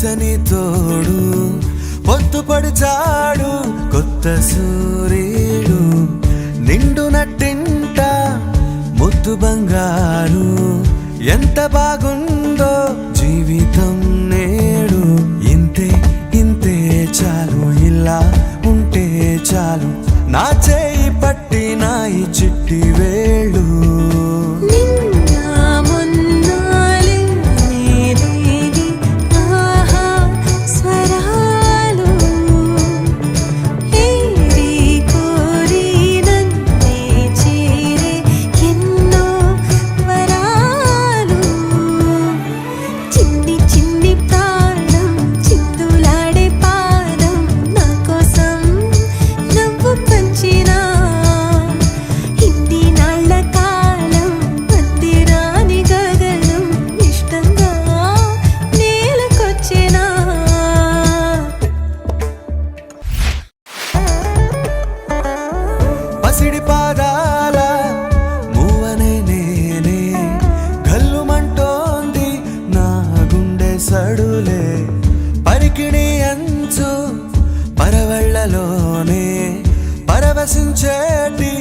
వరుసని తోడు పొద్దుపడిచాడు కొత్త సూర్యుడు నిండు నట్టింట ముద్దు బంగారు ఎంత బాగుందో జీవితం నేడు ఇంతే ఇంతే చాలు ఇలా ఉంటే చాలు నా చేయి పట్టి నా ఈ చిట్టి వేళ్ళు పసిడి పాదాల మూవనే నేనే గల్లుమంటోంది నా గుండె సడులే పరికిణి అంచు పరవళ్ళలోనే పరవశించేటి